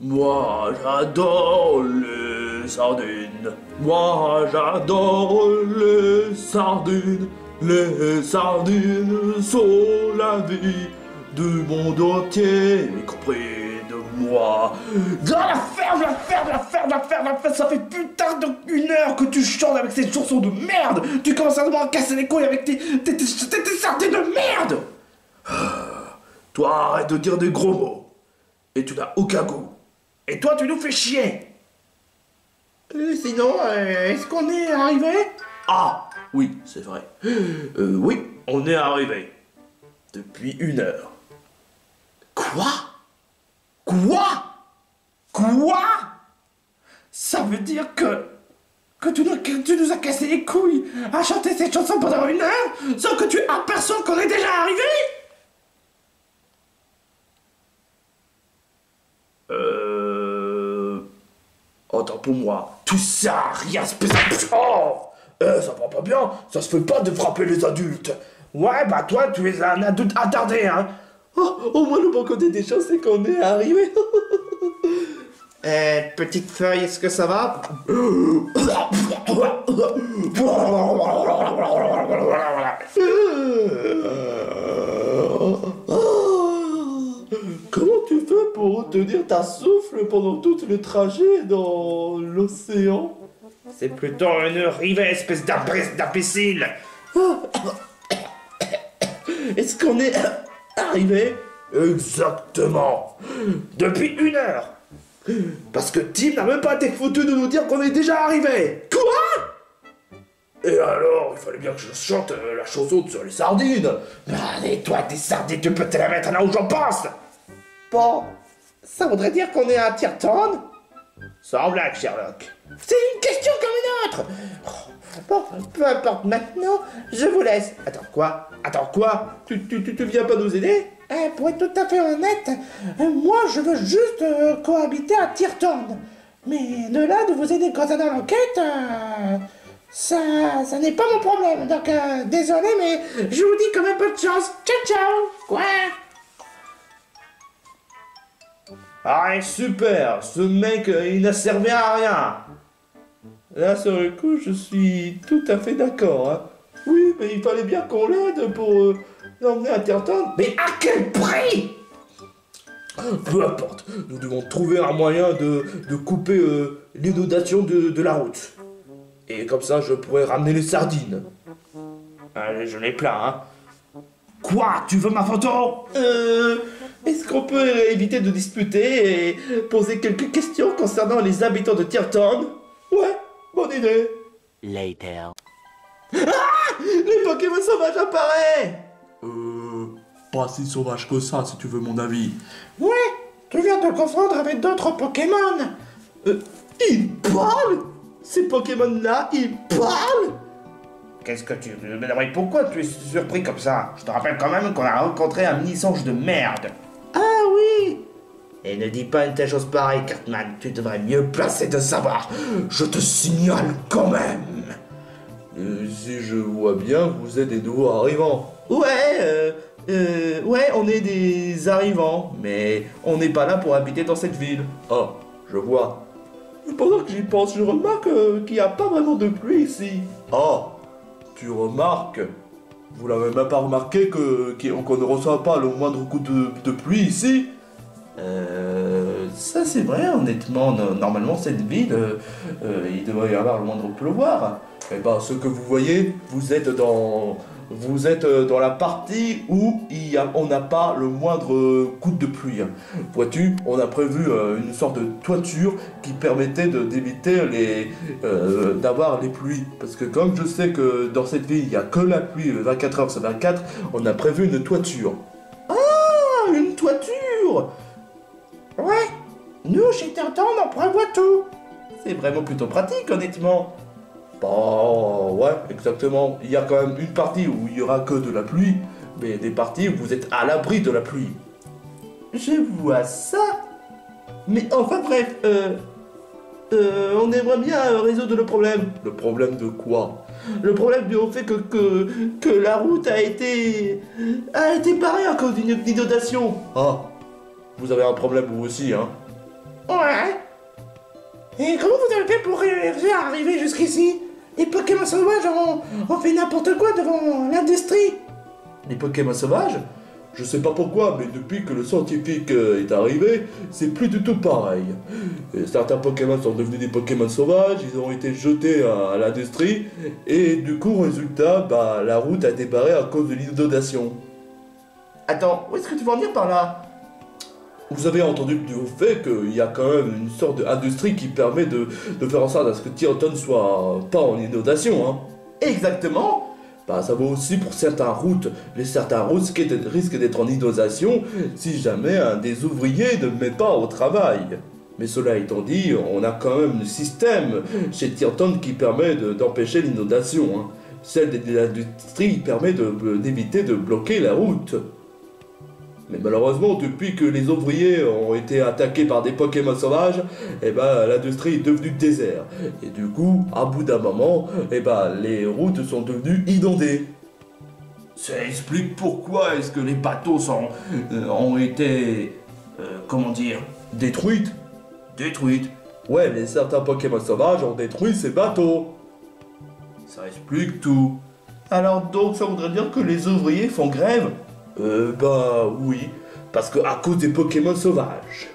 Moi j'adore les sardines. Moi j'adore les sardines. Les sardines sont la vie du monde entier, y compris de moi. La ferme, la ferme, la ferme, la ferme, la ferme. Ça fait putain de 1 heure que tu chantes avec ces chansons de merde. Tu commences à me casser les couilles avec tes sardines de merde. Toi arrête de dire des gros mots. Et tu n'as aucun goût. Et toi, tu nous fais chier. Sinon, est-ce qu'on est arrivé? Ah, oui, c'est vrai. Oui, on est arrivé. Depuis 1 heure. Quoi? Quoi? Quoi? Ça veut dire que tu nous as cassé les couilles à chanter cette chanson pendant 1 heure sans que tu aperçoives qu'on est déjà arrivé? Attends pour moi. Tu sers à rien, espèce de... Oh, ça va pas bien. Ça se fait pas de frapper les adultes. Ouais, bah toi, tu es un adulte attardé, hein. Oh, au moins le bon côté des choses, c'est qu'on est arrivé. Petite feuille, est-ce que ça va? Comment tu fais pour retenir ta souffle pendant tout le trajet dans l'océan? C'est plutôt une rivée, espèce d'imbécile. Est-ce qu'on est arrivé? Exactement. Depuis 1 heure. Parce que Tim n'a même pas été foutu de nous dire qu'on est déjà arrivé. Quoi? Et alors, il fallait bien que je chante la chanson sur les sardines. Allez, toi, tes sardines, tu peux te la mettre là où j'en pense. Bon, ça voudrait dire qu'on est à Tierton? Sans blague, Sherlock. C'est une question comme une autre. Bon, peu importe, maintenant, je vous laisse. Attends, quoi? Tu viens pas nous aider? Pour être tout à fait honnête, moi, je veux juste cohabiter à Tierton. Mais de là, de vous aider concernant l'enquête, ça n'est pas mon problème. Donc, désolé, mais je vous dis quand même bonne chance. Ciao, ciao. Quoi? Ah, super! Ce mec, il n'a servi à rien! Là, sur le coup, je suis tout à fait d'accord, hein. Oui, mais il fallait bien qu'on l'aide pour l'emmener à Tierton. Mais à quel prix? Peu importe, nous devons trouver un moyen de couper l'inondation de la route. Et comme ça, je pourrais ramener les sardines. Allez, je l'ai plein, hein. Quoi? Tu veux ma photo? Est-ce qu'on peut éviter de disputer et poser quelques questions concernant les habitants de Tierton? Ouais, bonne idée. Later. Ah! Les Pokémon sauvages apparaissent! Pas si sauvage que ça, si tu veux mon avis. Ouais, tu viens de confondre avec d'autres Pokémon. Ils parlent? Ces Pokémon-là, ils parlent? Qu'est-ce que tu... Mais pourquoi tu es surpris comme ça? Je te rappelle quand même qu'on a rencontré un mini-songe de merde. Ah oui. Et ne dis pas une telle chose pareille, Cartman. Tu devrais mieux placer de savoir. Je te signale quand même. Si je vois bien, vous êtes des nouveaux arrivants. Ouais, on est des arrivants, mais on n'est pas là pour habiter dans cette ville. Ah, je vois. Pendant que j'y pense, je remarque qu'il n'y a pas vraiment de pluie ici. Ah, tu remarques? Vous l'avez même pas remarqué qu'on ne reçoit pas le moindre coup de pluie ici? Ça c'est vrai, honnêtement, normalement cette ville, il devrait y avoir le moindre pleuvoir. Et ben ce que vous voyez, vous êtes dans la partie où on n'a pas le moindre coup de pluie. Vois-tu, on a prévu une sorte de toiture qui permettait d'éviter d'avoir les pluies. Parce que comme je sais que dans cette ville, il n'y a que la pluie 24 heures sur 24, on a prévu une toiture. Ah, une toiture! Ouais, nous, chez Tierton, on prévoit tout. C'est vraiment plutôt pratique, honnêtement. Bon, ouais, exactement. Il y a quand même une partie où il y aura que de la pluie, mais des parties où vous êtes à l'abri de la pluie. Je vois ça. Mais enfin bref, on aimerait bien résoudre le problème. Le problème de quoi? Le problème du fait que la route a été barrée à cause d'une inondation. Ah, vous avez un problème vous aussi, hein? Ouais. Et comment vous avez fait pour réussir à arriver jusqu'ici? Les Pokémon sauvages ont fait n'importe quoi devant l'industrie. Les Pokémon sauvages? Je sais pas pourquoi, mais depuis que le scientifique est arrivé, c'est plus du tout pareil. Et certains Pokémon sont devenus des Pokémon sauvages, ils ont été jetés à l'industrie, et du coup, résultat, bah, la route a débarré à cause de l'inondation. Attends, où est-ce que tu veux en dire par là? Vous avez entendu du fait qu'il y a quand même une sorte d'industrie qui permet de faire en sorte à ce que Tirton soit pas en inondation, hein. Exactement. Bah, ça vaut aussi pour certaines routes. Certaines routes risquent d'être en inondation si jamais un des ouvriers ne met pas au travail. Mais cela étant dit, on a quand même un système chez Tirton qui permet d'empêcher l'inondation, hein. Celle de l'industrie permet d'éviter de bloquer la route. Mais malheureusement, depuis que les ouvriers ont été attaqués par des Pokémon sauvages, eh ben, l'industrie est devenue désert. Et du coup, à bout d'un moment, eh ben, les routes sont devenues inondées. Ça explique pourquoi est-ce que les bateaux ont été... comment dire... Détruites? détruites. Ouais, mais certains Pokémon sauvages ont détruit ces bateaux. Ça explique tout. Alors donc, ça voudrait dire que les ouvriers font grève? Bah oui, parce que à cause des Pokémon sauvages.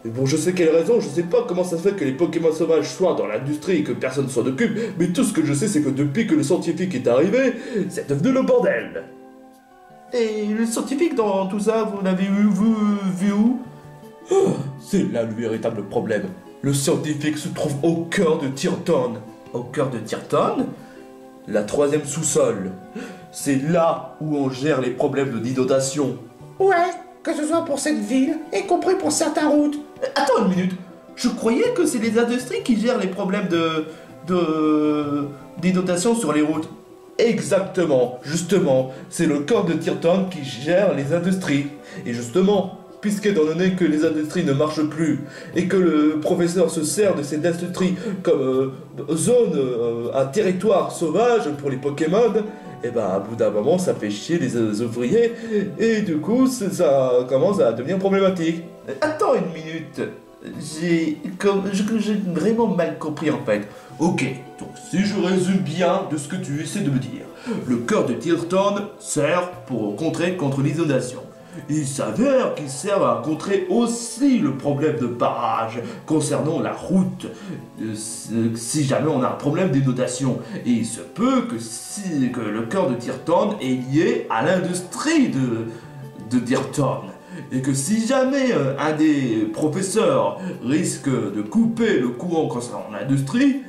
Bon, je sais quelle raison, je sais pas comment ça se fait que les Pokémon sauvages soient dans l'industrie et que personne s'en occupe, mais tout ce que je sais, c'est que depuis que le scientifique est arrivé, c'est devenu le bordel. Et le scientifique dans tout ça, vous l'avez vu où? Oh, c'est là le véritable problème. Le scientifique se trouve au cœur de Tirton. Au cœur de Tirton? La 3e sous-sol. C'est là où on gère les problèmes d'inondation. Ouais, que ce soit pour cette ville, y compris pour certaines routes. Attends une minute, je croyais que c'est les industries qui gèrent les problèmes d'inondation sur les routes. Exactement, justement, c'est le corps de Tirton qui gère les industries. Et justement, puisqu'étant donné que les industries ne marchent plus, et que le professeur se sert de ces industries comme zone, un territoire sauvage pour les Pokémon, et ben à bout d'un moment ça fait chier les ouvriers, et du coup ça commence à devenir problématique. Attends une minute, j'ai vraiment mal compris en fait. Ok, donc si je résume bien de ce que tu essaies de me dire, le cœur de Tirton sert pour contrer contre l'inondation. Il s'avère qu'ils servent à contrer aussi le problème de barrage concernant la route, si jamais on a un problème d'inondation. Et il se peut que le cœur de Tirton est lié à l'industrie de Tirton. Et que si jamais un des professeurs risque de couper le courant concernant l'industrie,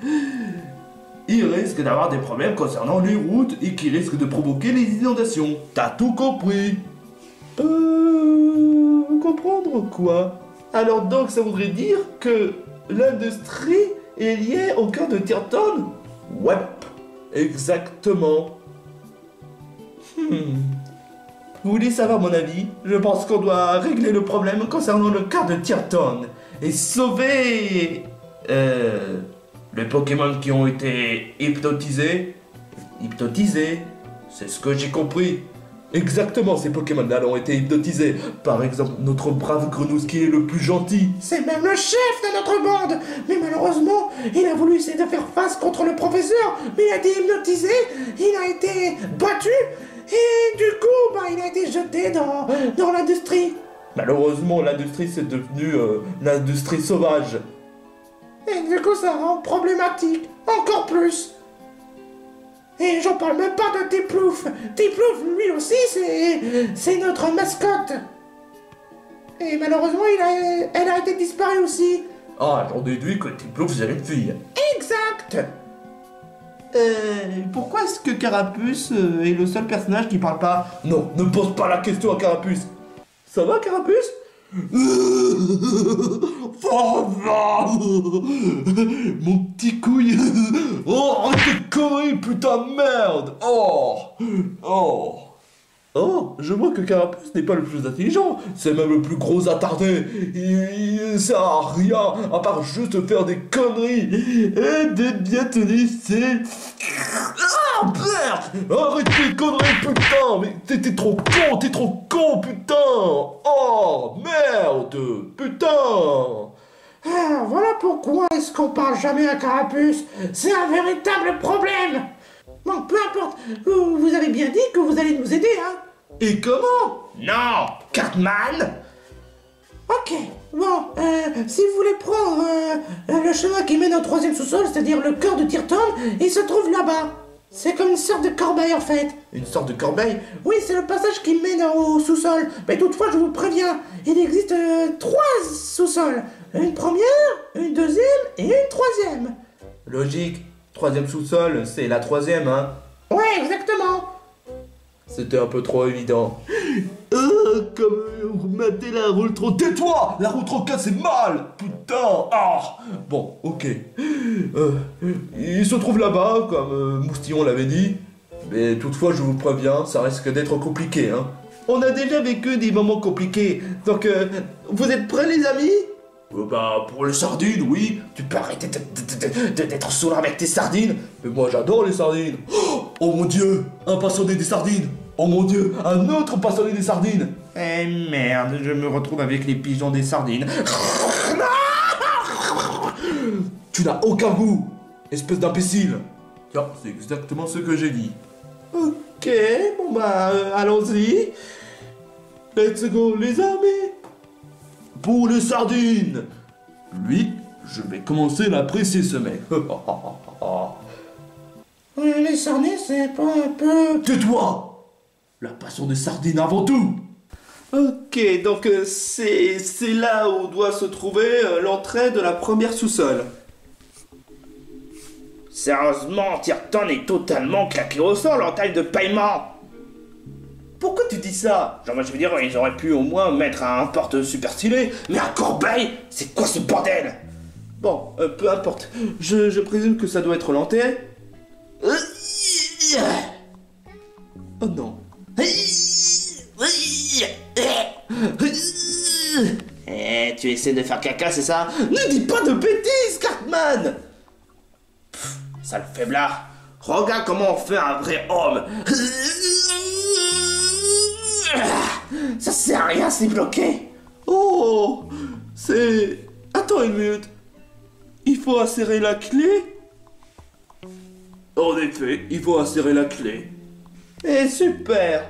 il risque d'avoir des problèmes concernant les routes et qui risque de provoquer les inondations. T'as tout compris? Comprendre quoi? Alors donc ça voudrait dire que l'industrie est liée au cœur de Tirton? Ouais, exactement. Vous voulez savoir mon avis? Je pense qu'on doit régler le problème concernant le cœur de Tirton et sauver les Pokémon qui ont été hypnotisés. Hypnotisés, c'est ce que j'ai compris. Exactement, ces Pokémon-là ont été hypnotisés. Par exemple, notre brave Grenouille qui est le plus gentil. C'est même le chef de notre bande. Mais malheureusement, il a voulu essayer de faire face contre le professeur, mais il a été hypnotisé, il a été battu, et du coup, bah, il a été jeté dans l'industrie. Malheureusement, l'industrie c'est devenu l'industrie sauvage. Et du coup, ça rend problématique, encore plus. Et j'en parle même pas de Tiplouf. Tiplouf, lui aussi, c'est notre mascotte. Et malheureusement, elle a été disparue aussi. Ah, j'en déduis que Tiplouf c'est une fille. Exact. Pourquoi est-ce que Carapuce est le seul personnage qui parle pas? Non, ne pose pas la question à Carapuce. Ça va, Carapuce? Ça va. Mon petit couille. Oh, arrête de conneries, putain de merde. Oh, je vois que Carapuce n'est pas le plus intelligent, c'est même le plus gros attardé. Il sert à rien, à part juste faire des conneries. Et d'être bien tenu, c'est... Ah, merde. Arrête tes conneries, putain. Mais t'es trop con, putain. Oh, merde. merde! Putain! Ah, voilà pourquoi est-ce qu'on parle jamais à Carapuce. C'est un véritable problème. Bon, peu importe. Vous avez bien dit que vous allez nous aider, hein? Et comment? Non, Cartman. Ok, bon, si vous voulez prendre le chemin qui mène au 3e sous-sol, c'est-à-dire le cœur de Tirton, il se trouve là-bas. C'est comme une sorte de corbeille en fait. Une sorte de corbeille? Oui, c'est le passage qui mène au sous-sol. Mais toutefois, je vous préviens, il existe 3 sous-sols. Une première, une deuxième et une troisième. Logique. 3e sous-sol, c'est la 3e, hein? Ouais, exactement. C'était un peu trop évident. Comme mater la roue trop... Tais-toi! La roue trop c'est mal! Putain! Ah! Bon, ok. Il se trouve là-bas, comme Moustillon l'avait dit. Mais toutefois, je vous préviens, ça risque d'être compliqué, hein. On a déjà vécu des moments compliqués. Donc, vous êtes prêts, les amis? Bah, pour les sardines, oui. Tu peux arrêter d'être saoulant avec tes sardines. Mais moi, j'adore les sardines. Oh mon Dieu! Un passionné des sardines! Oh mon Dieu, un autre passionné des sardines! Eh merde, je me retrouve avec les pigeons des sardines. Tu n'as aucun goût, espèce d'imbécile! Tiens, c'est exactement ce que j'ai dit. Ok, bon bah, allons-y. Let's go, les amis! Pour les sardines! Lui, je vais commencer l'apprécier ce mec. Les sardines, c'est pas un peu... Tais-toi! La passion des sardines avant tout! Ok, donc c'est là où doit se trouver l'entrée de la première sous-sol. Sérieusement, Tirton est totalement claqué au sol en taille de paiement. Pourquoi tu dis ça? Genre, moi, je veux dire, ils auraient pu au moins mettre un porte super stylé, mais un corbeille, c'est quoi ce bordel? Bon, peu importe. Je présume que ça doit être l'entrée. Oh non. Eh, tu essaies de faire caca, c'est ça? Ne dis pas de bêtises, Cartman! Sale faiblard. Regarde comment on fait un vrai homme. Ça sert à rien, c'est bloqué. Oh, c'est... Attends une minute. Il faut insérer la clé? En effet, il faut insérer la clé. Eh super!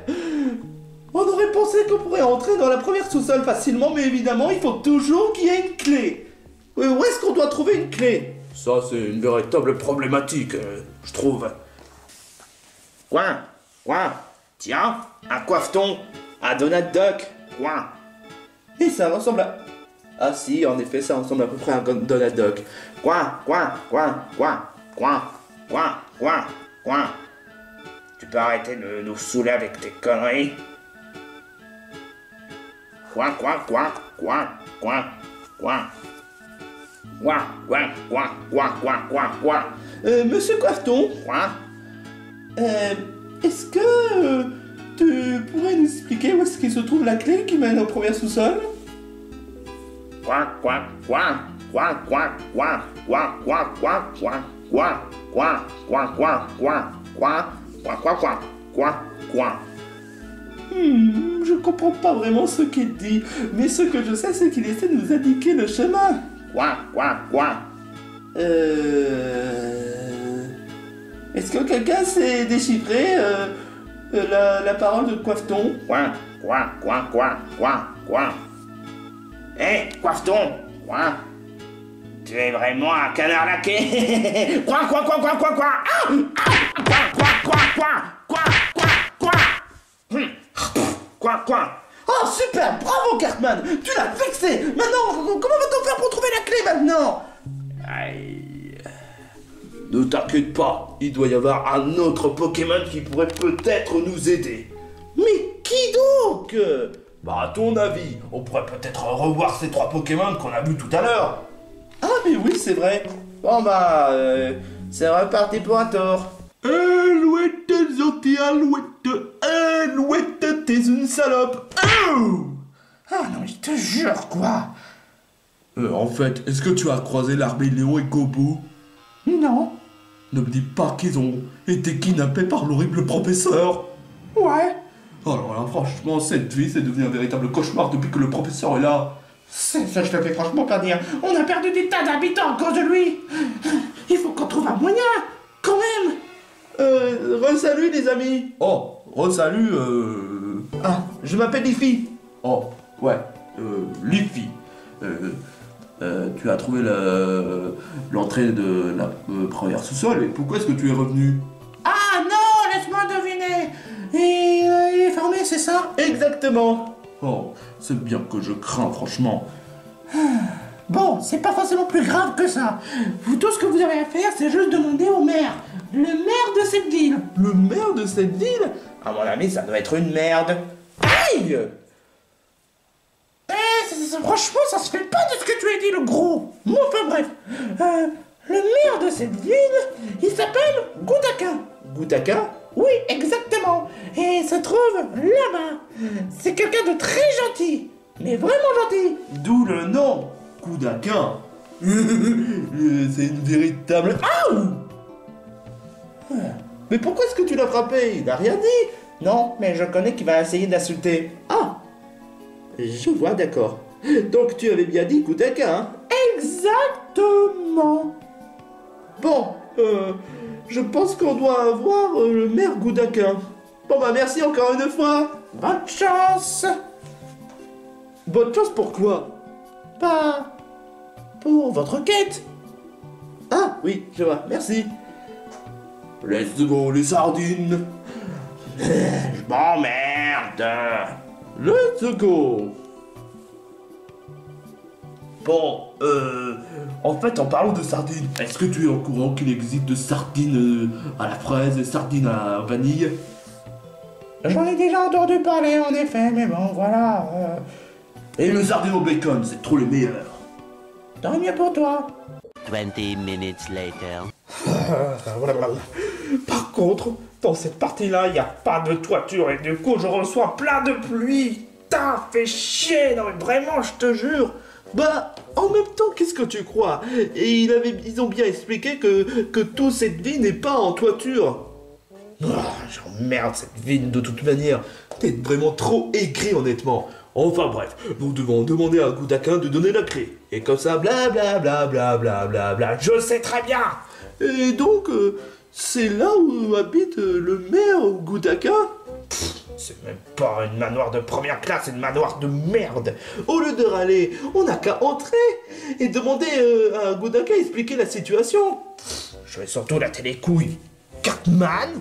On aurait pensé qu'on pourrait entrer dans la première sous-sol facilement, mais évidemment, il faut toujours qu'il y ait une clé. Où est-ce qu'on doit trouver une clé? Ça, c'est une véritable problématique, je trouve. Quoi? Tiens, un coiffeton, un donut duck, quoi? Et ça ressemble à... Ah si, en effet, ça ressemble à peu près à un donut duck. Quoi? Tu peux arrêter de nous saouler avec tes conneries? Quoi? Monsieur Coiffeton? Quoi? Est-ce que tu pourrais nous expliquer où est-ce qu'il se trouve la clé qui mène au premier sous-sol? Quoi? Je comprends pas vraiment ce qu'il dit, mais ce que je sais, c'est qu'il essaie de nous indiquer le chemin. Quoi? Est-ce que quelqu'un sait déchiffrer la parole de Coiffeton? Quoi? Hé, Coiffeton! Quoi? Tu es vraiment un canard laqué? Quoi? Quoi? Oh super, bravo Cartman, tu l'as vexé. Maintenant, comment va-t-on faire pour trouver la clé maintenant? Aïe. Ne t'inquiète pas, il doit y avoir un autre Pokémon qui pourrait peut-être nous aider. Mais qui donc? Bah à ton avis, on pourrait peut-être revoir ces 3 Pokémon qu'on a vus tout à l'heure. Ah mais oui, c'est vrai. Bon bah, c'est reparti pour un tour. Alouette, gentil Alouette, t'es une salope. Oh! Ah non, mais je te jure, quoi. En fait, est-ce que tu as croisé l'Arbéléon et Gobo? Non. Ne me dis pas qu'ils ont été kidnappés par l'horrible professeur. Ouais. Alors là, franchement, cette vie, c'est devenu un véritable cauchemar depuis que le professeur est là. Ça, je te fais franchement pas dire. On a perdu des tas d'habitants à cause de lui. Il faut qu'on trouve un moyen, quand même. Re-salut les amis. Oh, re-salut, Ah, je m'appelle Liffy. Oh, ouais, Liffy. Tu as trouvé l'entrée de la première sous-sol, et pourquoi est-ce que tu es revenu? Ah non, laisse-moi deviner. Il est fermé, c'est ça? Exactement. Oh, c'est bien que je crains, franchement. Bon, c'est pas forcément plus grave que ça. Tout ce que vous avez à faire, c'est juste demander au maire. Le maire de cette ville. Le maire de cette ville? À mon avis, ça doit être une merde. Aïe! Franchement, ça se fait pas de ce que tu as dit, le gros. Bon, enfin bref. Le maire de cette ville, il s'appelle Gudaka. Gudaka? Oui, exactement. Et il se trouve là-bas. C'est quelqu'un de très gentil. Mais vraiment gentil. D'où le nom, Gudaka. C'est une véritable... Aouh! Mais pourquoi est-ce que tu l'as frappé? Il n'a rien dit. Non, mais je connais qu'il va essayer d'insulter. Ah! Je vois, d'accord. Donc tu avais bien dit Gudaka, hein? Exactement. Bon, je pense qu'on doit avoir le maire Gudaka. Bon bah merci encore une fois. Bonne chance. Bonne chance pourquoi? Pas pour votre quête. Ah oui, je vois, merci. Let's go les sardines. Je m'emmerde. Let's go. Bon, en fait, en parlant de sardines, est-ce que tu es au courant qu'il existe de sardines à la fraise et sardines à vanille? J'en ai déjà entendu parler en effet, mais bon, voilà. Et le sardine au bacon, c'est trop les meilleurs. Tant mieux pour toi. 20 minutes later. Par contre, dans cette partie-là, il n'y a pas de toiture et du coup, je reçois plein de pluie. T'as fait chier, non mais vraiment, je te jure. Bah, en même temps, qu'est-ce que tu crois? Et ils ont bien expliqué que toute cette vie n'est pas en toiture. J'emmerde cette ville de toute manière. T'es vraiment trop aigri, honnêtement. Enfin bref, nous devons demander à Gudaka de donner la clé. Et comme ça, blablabla, blablabla, Je sais très bien. Et donc, c'est là où habite le maire Gudaka? C'est même pas une manoir de première classe, c'est une manoir de merde. Au lieu de râler, on n'a qu'à entrer et demander à Gudaka expliquer la situation. Je vais surtout la les couilles. Cartman?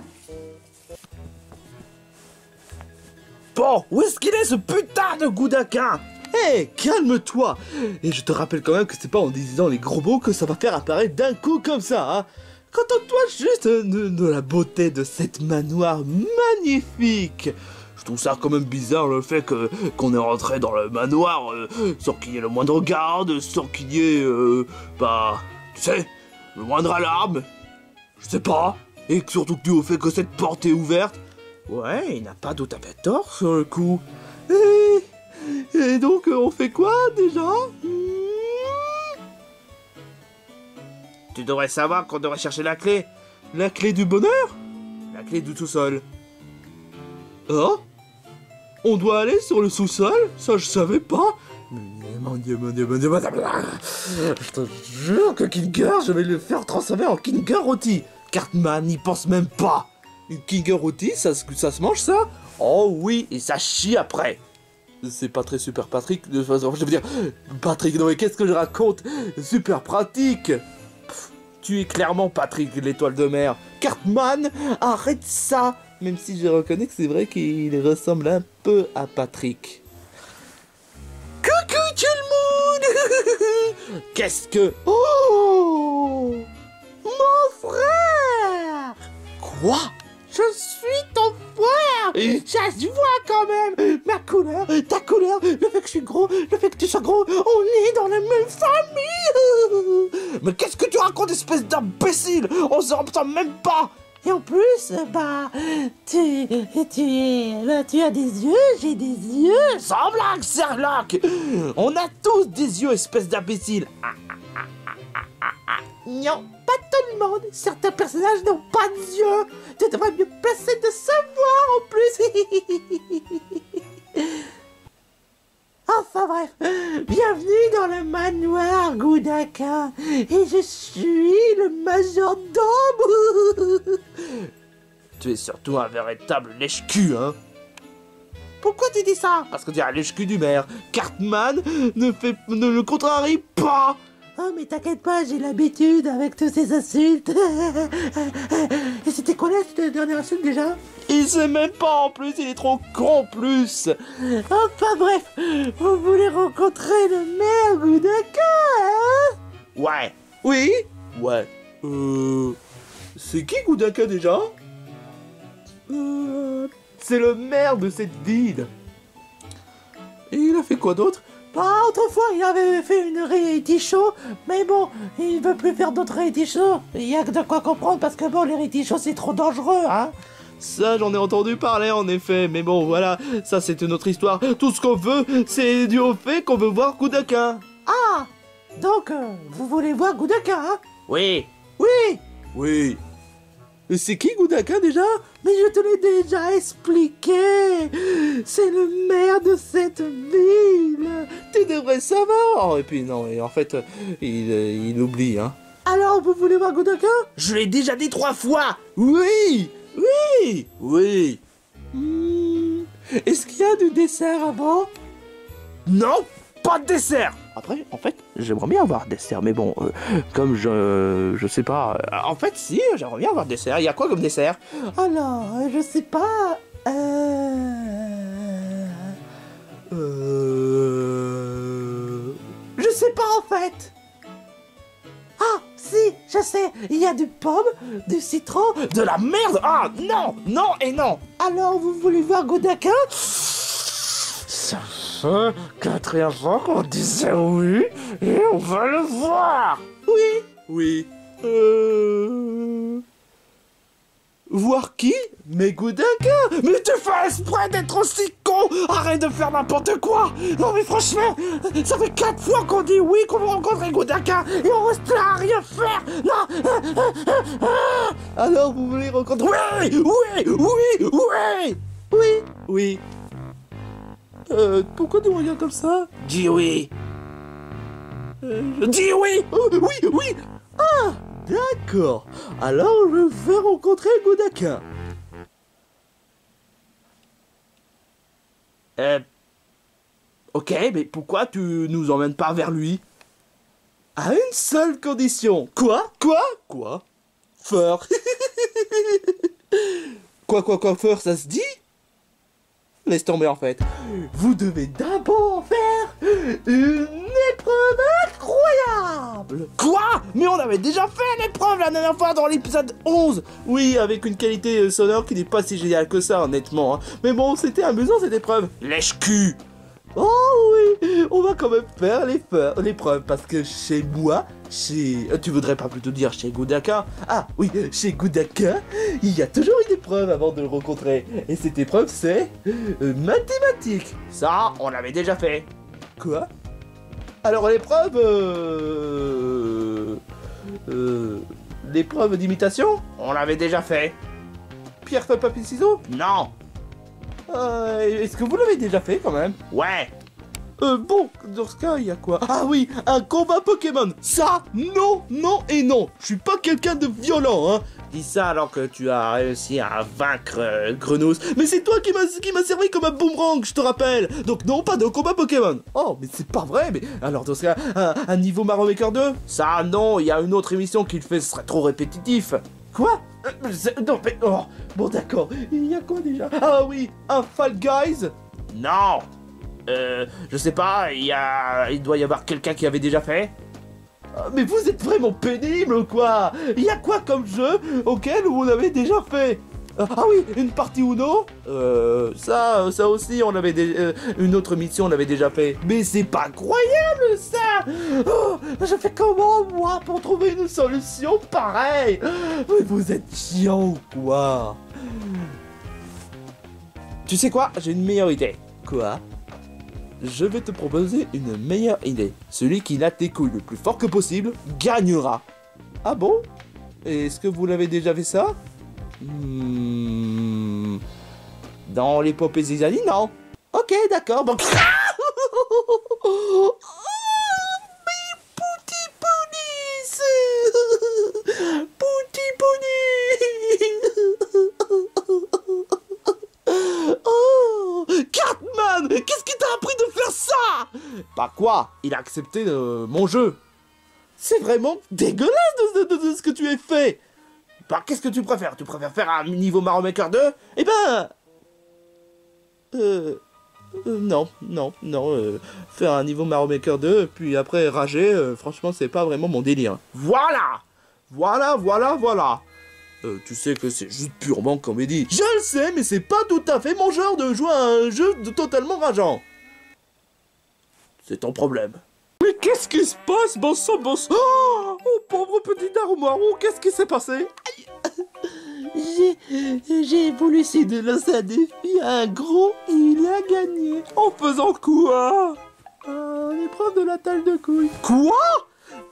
Bon, où est-ce qu'il est ce putain de Gudaka? Hé, calme-toi. Et je te rappelle quand même que c'est pas en disant les gros mots que ça va faire apparaître d'un coup comme ça, hein. Contente-toi juste de la beauté de cette manoir magnifique. Je trouve ça quand même bizarre le fait qu'on est rentré dans le manoir sans qu'il y ait le moindre garde, sans qu'il y ait, tu sais, le moindre alarme. Je sais pas. Et surtout que au fait que cette porte est ouverte. Ouais, il n'a pas tout à fait tort sur le coup. Et donc, on fait quoi déjà? Tu devrais savoir qu'on devrait chercher la clé. La clé du bonheur? La clé du sous-sol. Oh? On doit aller sur le sous-sol? Ça, je savais pas. Mon Dieu. Je te jure que Kinger, je vais le faire transformer en Kinger Rôti. Cartman n'y pense même pas. Une Kinger Rôti, ça se mange ça? Oh oui, et ça chie après. C'est pas très super Patrick, je veux dire, Patrick, non mais qu'est-ce que je raconte? Super pratique. Tu es clairement Patrick, l'étoile de mer. Cartman, arrête ça. Même si je reconnais que c'est vrai qu'il ressemble un peu à Patrick. Coucou tout le monde. Qu'est-ce que... Oh, mon frère. Quoi? Je suis ton frère. Ça se voit quand même. Ma couleur, ta couleur, le fait que je suis gros, le fait que tu sois gros, on est dans la même famille. Mais qu'est-ce que tu racontes, espèce d'imbécile? On se ressemble même pas. Et en plus, tu as des yeux, j'ai des yeux. Sans blague, Sherlock. On a tous des yeux, espèce d'imbécile. Non, pas tout le monde. Certains personnages n'ont pas d'yeux. Tu devrais mieux placer de savoir en plus. Enfin bref, bienvenue dans le manoir Gudaka, et je suis le majordome. Tu es surtout un véritable lèche-cul, hein. Pourquoi tu dis ça? Parce que tu es un lèche-cul du maire. Cartman ne le contrarie pas. Oh mais t'inquiète pas, j'ai l'habitude avec tous ces insultes. Et c'était quoi la dernière insulte déjà? Il sait même pas en plus, il est trop con en plus. Enfin bref, vous voulez rencontrer le maire Gudaka, hein? Ouais. Oui. Ouais. C'est qui Gudaka déjà? C'est le maire de cette ville. Et il a fait quoi d'autre? Bah, autrefois, il avait fait une reality show, mais bon, il veut plus faire d'autres reality shows. Il y a que de quoi comprendre, parce que bon, les reality shows, c'est trop dangereux, hein. Ça, j'en ai entendu parler en effet, mais bon, voilà, ça c'est une autre histoire. Tout ce qu'on veut, c'est dû au fait qu'on veut voir Gudaka. Ah, donc, vous voulez voir Gudaka, hein? Oui. Oui. Oui. Et c'est qui Gudaka déjà? Mais je te l'ai déjà expliqué. C'est le maire de cette ville. Tu devrais savoir. Et puis non, et en fait, il oublie, hein. Alors, vous voulez voir Gudaka? Je l'ai déjà dit 3 fois. Oui. Oui. Oui. Est-ce qu'il y a du dessert avant? Non, pas de dessert. Après, en fait, j'aimerais bien avoir dessert, mais bon, comme je sais pas. En fait, si, j'aimerais bien avoir dessert. Il y a quoi comme dessert? Alors, je sais pas. Je sais pas en fait. Ah, si, je sais. Il y a du pomme, du citron. De la merde. Ah, non, non et non. Alors, vous voulez voir Gudaka? Ça fait 4e fois qu'on disait oui, et on va le voir. Oui. Oui. Voir qui? Mais Gudaka. Mais tu fais exprès d'être aussi con. Arrête de faire n'importe quoi. Non mais franchement, ça fait 4 fois qu'on dit oui, qu'on va rencontrer Gudaka, et on reste là à rien faire. Non. Alors vous voulez rencontrer? Oui, oui, oui, oui. Oui. Oui. Pourquoi tu me regardes comme ça? Dis oui. Dis oui. Oui, oui. Ah, d'accord. Alors je vais rencontrer Gudaka. Ok, mais pourquoi tu nous emmènes pas vers lui? À une seule condition. Quoi? Quoi? Feur. Quoi, feur, ça se dit? Laisse tomber en fait. Vous devez d'abord faire une épreuve incroyable. Quoi? Mais on avait déjà fait l'épreuve la dernière fois dans l'épisode 11. Oui, avec une qualité sonore qui n'est pas si géniale que ça, honnêtement. Hein. Mais bon, c'était amusant cette épreuve. Lèche-cul. Oh oui, on va quand même faire l'épreuve parce que chez moi, tu voudrais pas plutôt dire chez Gudaka? Ah oui, chez Gudaka, il y a toujours une épreuve avant de le rencontrer. Et cette épreuve, c'est mathématiques. Ça, on l'avait déjà fait. Quoi? Alors l'épreuve... l'épreuve d'imitation? On l'avait déjà fait. Pierre, feuille, papier, ciseaux? Non. Est-ce que vous l'avez déjà fait quand même? Ouais. Bon, dans ce cas, il y a quoi? Ah oui, un combat Pokémon. Ça, non, non et non. Je suis pas quelqu'un de violent, hein. Dis ça alors que tu as réussi à vaincre Grenousse. Mais c'est toi qui m'a servi comme un boomerang, je te rappelle. Donc non, pas de combat Pokémon. Oh, mais c'est pas vrai. Mais alors dans ce cas, un niveau Mario Maker 2? Ça, non, il y a une autre émission qui le fait, ce serait trop répétitif. Quoi? Non, mais... Oh, bon, d'accord. Il y a quoi déjà? Ah oui, un Fall Guys? Non. Je sais pas, il doit y avoir quelqu'un qui avait déjà fait. Mais vous êtes vraiment pénible ou quoi? Il y a quoi comme jeu auquel on avait déjà fait? Ah oui, une partie Uno? Ça aussi, on avait une autre mission, on l'avait déjà fait. Mais c'est pas incroyable, ça! Oh, je fais comment, moi, pour trouver une solution pareille? Mais vous êtes chiant ou quoi? Tu sais quoi? J'ai une meilleure idée. Quoi? Je vais te proposer une meilleure idée. Celui qui a tes couilles le plus fort que possible gagnera. Ah bon? Et est-ce que vous l'avez déjà fait ça? Dans les Pop et Zizali, non. Ok, d'accord, bon... Bah quoi? Il a accepté mon jeu. C'est vraiment dégueulasse de ce que tu as fait. Bah qu'est-ce que tu préfères? Tu préfères faire un niveau Mario Maker 2? Eh ben... non. Faire un niveau Mario Maker 2, puis après rager, franchement c'est pas vraiment mon délire. Voilà. Tu sais que c'est juste purement comédie. Je le sais, mais c'est pas tout à fait mon genre de jouer à un jeu totalement rageant. C'est ton problème. Mais qu'est-ce qui se passe, bon sang? Oh, pauvre petit Darumaru, qu'est-ce qui s'est passé? J'ai voulu essayer de lancer un défi à un gros et il a gagné. En faisant quoi? L'épreuve de la taille de couille. Quoi?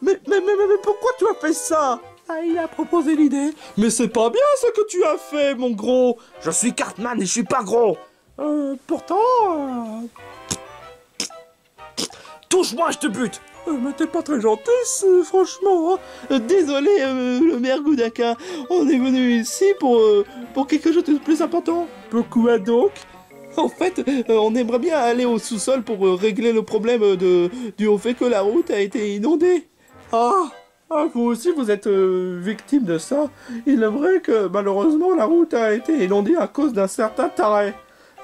Mais pourquoi tu as fait ça? Il a proposé l'idée. Mais c'est pas bien ce que tu as fait, mon gros. Je suis Cartman et je suis pas gros. Pourtant... Touche-moi, je te bute. mais t'es pas très gentil, franchement. Désolé, le maire Goudaka. On est venu ici pour quelque chose de plus important. Pourquoi donc? En fait, on aimerait bien aller au sous-sol pour régler le problème dû au fait que la route a été inondée. Ah, vous aussi vous êtes victime de ça. Il est vrai que malheureusement la route a été inondée à cause d'un certain taré.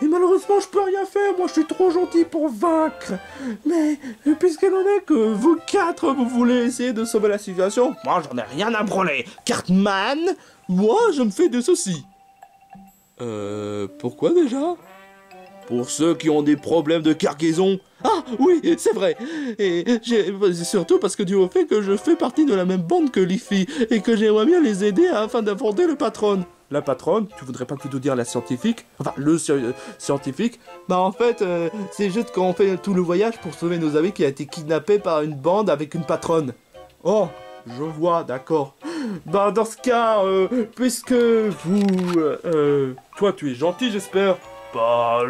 Et malheureusement je peux rien faire, moi je suis trop gentil pour vaincre. Mais puisqu'il en est que vous quatre vous voulez essayer de sauver la situation, moi j'en ai rien à branler. Cartman, moi je me fais de ceci. Pourquoi déjà? Pour ceux qui ont des problèmes de cargaison. Ah oui, c'est vrai. Et surtout parce que dû au fait que je fais partie de la même bande que Leafy et que j'aimerais bien les aider afin d'affronter le patron. La patronne, tu voudrais pas plutôt dire la scientifique? Enfin, le scientifique. Bah en fait, c'est juste quand on fait tout le voyage pour sauver nos amis qui a été kidnappé par une bande avec une patronne. Oh, je vois, d'accord. Bah dans ce cas, puisque vous... toi tu es gentil j'espère. Bah,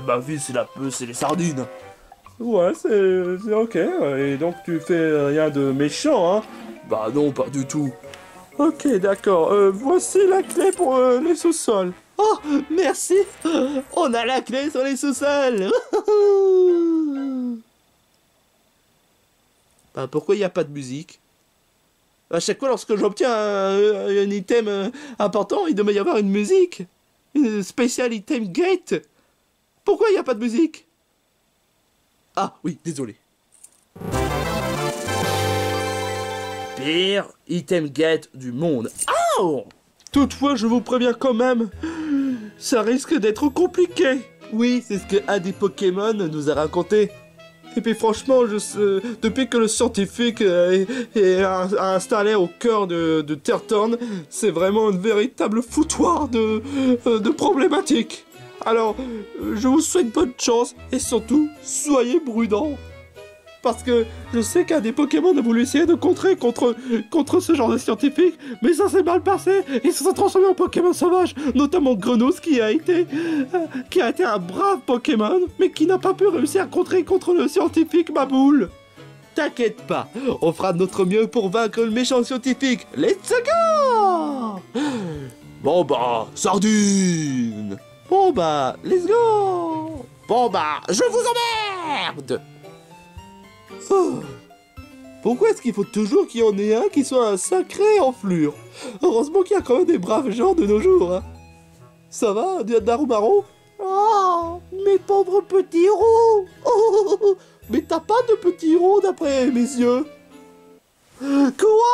ma vie, c'est les sardines. Ouais, c'est ok. Et donc tu fais rien de méchant, hein? Bah non, pas du tout. Ok, d'accord. Voici la clé pour les sous-sols. Oh, merci. On a la clé sur les sous-sols. Bah pourquoi il n'y a pas de musique? À chaque fois lorsque j'obtiens un item important, il devait y avoir une musique. Une spéciale item gate. Pourquoi il n'y a pas de musique? Ah oui, désolé. Pire item gate du monde. Oh! Toutefois, je vous préviens quand même, ça risque d'être compliqué. Oui, c'est ce que un des Pokémon nous a raconté. Et puis franchement, depuis que le scientifique est installé au cœur de Terreton, c'est vraiment une véritable foutoir de problématiques. Alors, je vous souhaite bonne chance et surtout, soyez prudents. Parce que je sais qu'un des Pokémon a voulu essayer de contrer contre ce genre de scientifique, mais ça s'est mal passé, ils se sont transformés en Pokémon sauvages, notamment Grenos qui a été un brave Pokémon, mais qui n'a pas pu réussir à contrer contre le scientifique Maboule. T'inquiète pas, on fera de notre mieux pour vaincre le méchant scientifique. Let's go! Bon bah, sardine! Bon bah, let's go! Bon bah, je vous emmerde! Oh. Pourquoi est-ce qu'il faut toujours qu'il y en ait un qui soit un sacré enflure? Heureusement qu'il y a quand même des braves gens de nos jours, hein. Ça va, Darumaru? Oh, mes pauvres petits héros. Oh, mais t'as pas de petits héros d'après mes yeux. Quoi?